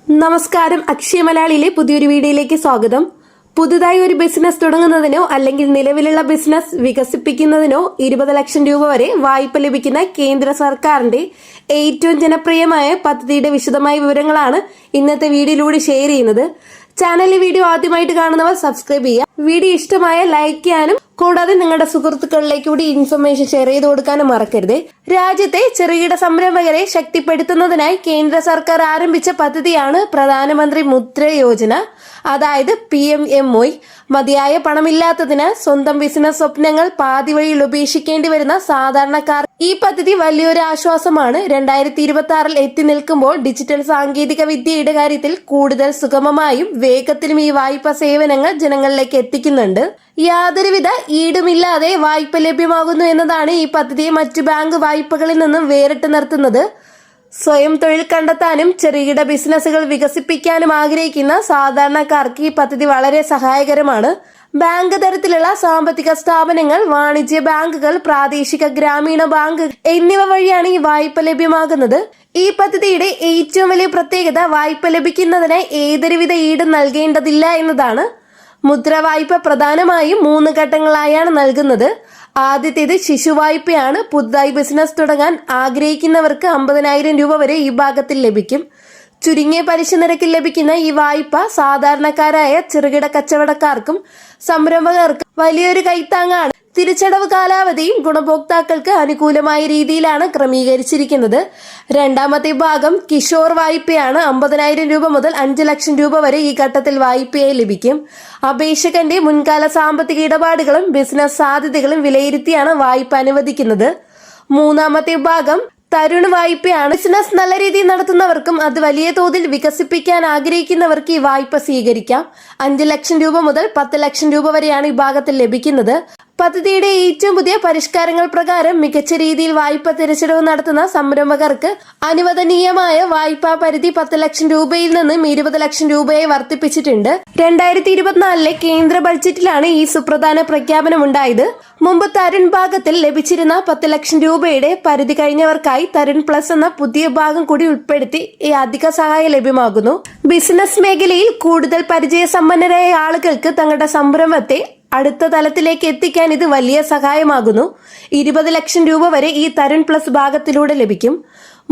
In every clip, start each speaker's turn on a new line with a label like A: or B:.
A: നമസ്കാരം, അക്ഷയ മലയാളിയിലെ പുതിയൊരു വീഡിയോയിലേക്ക് സ്വാഗതം. പുതുതായി ഒരു ബിസിനസ് തുടങ്ങുന്നതിനോ അല്ലെങ്കിൽ നിലവിലുള്ള ബിസിനസ് വികസിപ്പിക്കുന്നതിനോ 20 ലക്ഷം രൂപ വരെ വായ്പ ലഭിക്കുന്ന കേന്ദ്ര സർക്കാരിന്റെ ഏറ്റവും ജനപ്രിയമായ പദ്ധതിയുടെ വിശദമായ വിവരങ്ങളാണ് ഇന്നത്തെ വീഡിയോയിലൂടെ ഷെയർ ചെയ്യുന്നത്. ചാനലിലെ വീഡിയോ ആദ്യമായിട്ട് കാണുന്നവർ സബ്സ്ക്രൈബ് ചെയ്യുക. വീഡിയോ ഇഷ്ടമായ ലൈക്ക് ചെയ്യാനും കൂടാതെ നിങ്ങളുടെ സുഹൃത്തുക്കളിലേക്ക് കൂടി ഇൻഫർമേഷൻ ഷെയർ ചെയ്ത് കൊടുക്കാനും മറക്കരുത്. രാജ്യത്തെ ചെറുകിട സംരംഭകരെ ശക്തിപ്പെടുത്തുന്നതിനായി കേന്ദ്ര സർക്കാർ ആരംഭിച്ച പദ്ധതിയാണ് പ്രധാനമന്ത്രി മുദ്ര യോജന, അതായത് PMMY. മതിയായ പണമില്ലാത്തതിനാൽ സ്വന്തം ബിസിനസ് സ്വപ്നങ്ങൾ പാതി വഴിയിൽ ഉപേക്ഷിക്കേണ്ടി വരുന്ന സാധാരണക്കാർ ഈ പദ്ധതി വലിയൊരു ആശ്വാസമാണ്. 2026 എത്തി നിൽക്കുമ്പോൾ ഡിജിറ്റൽ സാങ്കേതിക വിദ്യയുടെ കാര്യത്തിൽ കൂടുതൽ സുഗമമായും വേഗത്തിലും ഈ വായ്പാ സേവനങ്ങൾ ജനങ്ങളിലേക്ക് എത്തിക്കുന്നുണ്ട്. യാതൊരുവിധ ഈടുമില്ലാതെ വായ്പ ലഭ്യമാകുന്നു എന്നതാണ് ഈ പദ്ധതിയെ മറ്റു ബാങ്ക് വായ്പകളിൽ നിന്നും വേറിട്ട് നിർത്തുന്നത്. സ്വയം തൊഴിൽ കണ്ടെത്താനും ചെറുകിട ബിസിനസ്സുകൾ വികസിപ്പിക്കാനും ആഗ്രഹിക്കുന്ന സാധാരണക്കാർക്ക് ഈ പദ്ധതി വളരെ സഹായകരമാണ്. ബാങ്ക് തരത്തിലുള്ള സാമ്പത്തിക സ്ഥാപനങ്ങൾ, വാണിജ്യ ബാങ്കുകൾ, പ്രാദേശിക ഗ്രാമീണ ബാങ്ക് എന്നിവ വഴിയാണ് ഈ വായ്പ ലഭ്യമാകുന്നത്. ഈ പദ്ധതിയുടെ ഏറ്റവും വലിയ പ്രത്യേകത വായ്പ ലഭിക്കുന്നതിന് ഏതൊരുവിധ ഈടും നൽകേണ്ടതില്ല എന്നതാണ്. മുദ്ര വായ്പ പ്രധാനമായും 3 ഘട്ടങ്ങളായാണ് നൽകുന്നത്. ആദ്യത്തേത് ശിശുവായ്പയാണ്. പുതുതായി ബിസിനസ് തുടങ്ങാൻ ആഗ്രഹിക്കുന്നവർക്ക് 50,000 രൂപ വരെ ഈ ഭാഗത്തിൽ ലഭിക്കും. ചുരുങ്ങിയ പലിശ നിരക്കിൽ ലഭിക്കുന്ന ഈ വായ്പ സാധാരണക്കാരായ ചെറുകിട കച്ചവടക്കാർക്കും സംരംഭകർക്കും വലിയൊരു കൈത്താങ്ങാണ്. തിരിച്ചടവ് കാലാവധിയും ഗുണഭോക്താക്കൾക്ക് അനുകൂലമായ രീതിയിലാണ് ക്രമീകരിച്ചിരിക്കുന്നത്. രണ്ടാമത്തെ ഭാഗം കിഷോർ വായ്പയാണ്. 50,000 രൂപ മുതൽ 5 ലക്ഷം രൂപ വരെ ഈ ഘട്ടത്തിൽ വായ്പയായി ലഭിക്കും. അപേക്ഷകന്റെ മുൻകാല സാമ്പത്തിക ഇടപാടുകളും ബിസിനസ് സാധ്യതകളും വിലയിരുത്തിയാണ് വായ്പ അനുവദിക്കുന്നത്. മൂന്നാമത്തെ ഭാഗം തരുൺ വായ്പയാണ്. ബിസിനസ് നല്ല രീതിയിൽ നടത്തുന്നവർക്കും അത് വലിയ തോതിൽ വികസിപ്പിക്കാൻ ആഗ്രഹിക്കുന്നവർക്ക് ഈ വായ്പ സ്വീകരിക്കാം. 5 ലക്ഷം രൂപ മുതൽ 10 ലക്ഷം രൂപ വരെയാണ് ഈ ഭാഗത്തിൽ ലഭിക്കുന്നത്. പദ്ധതിയുടെ ഏറ്റവും പുതിയ പരിഷ്കാരങ്ങൾ പ്രകാരം മികച്ച രീതിയിൽ വായ്പ തിരിച്ചടവ് നടത്തുന്ന സംരംഭകർക്ക് അനുവദനീയമായ വായ്പാ പരിധി 10 ലക്ഷം രൂപയിൽ നിന്നും 20 ലക്ഷം രൂപയായി വർദ്ധിപ്പിച്ചിട്ടുണ്ട്. 2024 കേന്ദ്ര ബഡ്ജറ്റിലാണ് ഈ സുപ്രധാന പ്രഖ്യാപനം ഉണ്ടായത്. മുമ്പ് തരുൺ ഭാഗത്തിൽ ലഭിച്ചിരുന്ന 10 ലക്ഷം രൂപയുടെ പരിധി കഴിഞ്ഞവർക്കായി തരുൺ പ്ലസ് എന്ന പുതിയ ഭാഗം കൂടി ഉൾപ്പെടുത്തി ഈ അധിക സഹായം ലഭ്യമാകുന്നു. ബിസിനസ് മേഖലയിൽ കൂടുതൽ പരിചയസമ്പന്നരായ ആളുകൾക്ക് തങ്ങളുടെ സംരംഭത്തെ അടുത്ത തലത്തിലേക്ക് എത്തിക്കാൻ ഇത് വലിയ സഹായമാകുന്നു. 20 ലക്ഷം രൂപ വരെ ഈ തരുൺ പ്ലസ് ഭാഗത്തിലൂടെ ലഭിക്കും.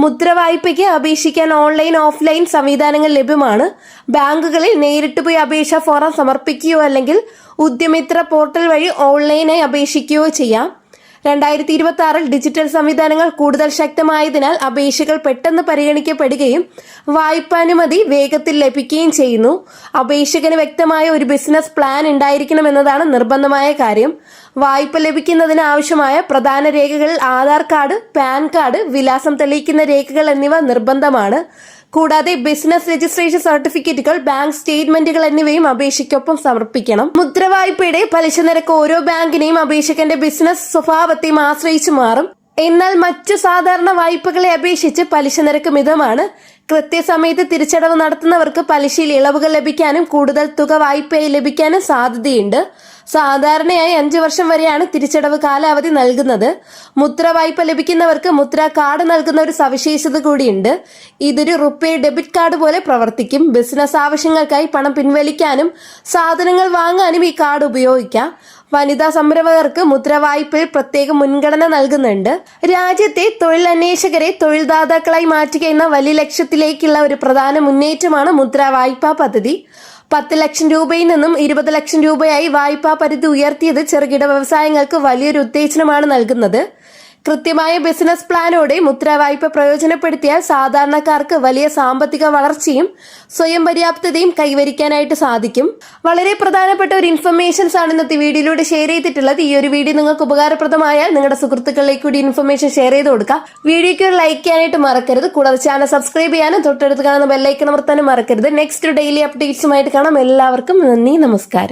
A: മുദ്ര വായ്പയ്ക്ക് അപേക്ഷിക്കാൻ ഓൺലൈൻ, ഓഫ്ലൈൻ സംവിധാനങ്ങൾ ലഭ്യമാണ്. ബാങ്കുകളിൽ നേരിട്ട് പോയി അപേക്ഷാ ഫോറം സമർപ്പിക്കുകയോ അല്ലെങ്കിൽ ഉദ്യമിത്ര പോർട്ടൽ വഴി ഓൺലൈനായി അപേക്ഷിക്കുകയോ ചെയ്യാം. 2026 ഡിജിറ്റൽ സംവിധാനങ്ങൾ കൂടുതൽ ശക്തമായതിനാൽ അപേക്ഷകൾ പെട്ടെന്ന് പരിഗണിക്കപ്പെടുകയും വായ്പാനുമതി വേഗത്തിൽ ലഭിക്കുകയും ചെയ്യുന്നു. അപേക്ഷകന് വ്യക്തമായ ഒരു ബിസിനസ് പ്ലാൻ ഉണ്ടായിരിക്കണം എന്നതാണ് നിർബന്ധമായ കാര്യം. വായ്പ ലഭിക്കുന്നതിന് ആവശ്യമായ പ്രധാന രേഖകളിൽ ആധാർ കാർഡ്, പാൻ കാർഡ്, വിലാസം തെളിയിക്കുന്ന രേഖകൾ എന്നിവ നിർബന്ധമാണ്. കൂടാതെ ബിസിനസ് രജിസ്ട്രേഷൻ സർട്ടിഫിക്കറ്റുകൾ, ബാങ്ക് സ്റ്റേറ്റ്മെന്റുകൾ എന്നിവയും അപേക്ഷയ്ക്കൊപ്പം സമർപ്പിക്കണം. മുദ്ര വായ്പയുടെ പലിശ നിരക്ക് ഓരോ ബാങ്കിനെയും അപേക്ഷകന്റെ ബിസിനസ് സ്വഭാവത്തെയും ആശ്രയിച്ചു മാറും. എന്നാൽ മറ്റു സാധാരണ വായ്പകളെ അപേക്ഷിച്ച് പലിശ നിരക്ക് മിതമാണ്. കൃത്യസമയത്ത് തിരിച്ചടവ് നടത്തുന്നവർക്ക് പലിശയിൽ ഇളവുകൾ ലഭിക്കാനും കൂടുതൽ തുക വായ്പയായി ലഭിക്കാനും സാധ്യതയുണ്ട്. സാധാരണയായി 5 വർഷം വരെയാണ് തിരിച്ചടവ് കാലാവധി നൽകുന്നത്. മുദ്ര വായ്പ ലഭിക്കുന്നവർക്ക് മുദ്ര കാർഡ് നൽകുന്ന ഒരു സവിശേഷത കൂടിയുണ്ട്. ഇതൊരു റുപ്പേ ഡെബിറ്റ് കാർഡ് പോലെ പ്രവർത്തിക്കും. ബിസിനസ് ആവശ്യങ്ങൾക്കായി പണം പിൻവലിക്കാനും സാധനങ്ങൾ വാങ്ങാനും ഈ കാർഡ് ഉപയോഗിക്കാം. വനിതാ സംരംഭകർക്ക് മുദ്ര വായ്പയിൽ പ്രത്യേക മുൻഗണന നൽകുന്നുണ്ട്. രാജ്യത്തെ തൊഴിൽ അന്വേഷകരെ തൊഴിൽദാതാക്കളായി മാറ്റുക എന്ന വലിയ ലക്ഷ്യത്തിലേക്കുള്ള ഒരു പ്രധാന മുന്നേറ്റമാണ് മുദ്ര വായ്പാ പദ്ധതി. 10 ലക്ഷം രൂപയിൽ നിന്നും 20 ലക്ഷം രൂപയായി വായ്പാ പരിധി ഉയർത്തിയത് ചെറുകിട വ്യവസായങ്ങൾക്ക് വലിയൊരു ഉത്തേജനമാണ് നൽകുന്നത്. കൃത്യമായ ബിസിനസ് പ്ലാനോടെ മുദ്ര വായ്പ പ്രയോജനപ്പെടുത്തിയാൽ സാധാരണക്കാർക്ക് വലിയ സാമ്പത്തിക വളർച്ചയും സ്വയം പര്യാപ്തതയും കൈവരിക്കാനായിട്ട് സാധിക്കും. വളരെ പ്രധാനപ്പെട്ട ഒരു ഇൻഫർമേഷൻസ് ആണ് ഇന്നത്തെ വീഡിയോയിലൂടെ ഷെയർ ചെയ്തിട്ടുള്ളത്. ഈ ഒരു വീഡിയോ നിങ്ങൾക്ക് ഉപകാരപ്രദമായാൽ നിങ്ങളുടെ സുഹൃത്തുക്കളിലേക്ക് കൂടി ഇൻഫർമേഷൻ ഷെയർ ചെയ്ത് കൊടുക്കുക. വീഡിയോയ്ക്ക് ഒരു ലൈക്ക് ചെയ്യാനായിട്ട് മറക്കരുത്. കൂടാതെ ചാനൽ സബ്സ്ക്രൈബ് ചെയ്യാനും തൊട്ടടുത്ത് കാണുന്ന ബെല്ലൈക്കൺ അമർത്താനും മറക്കരുത്. നെക്സ്റ്റ് ഡെയിലി അപ്ഡേറ്റ്സുമായിട്ട് കാണാം. എല്ലാവർക്കും നന്ദി, നമസ്കാരം.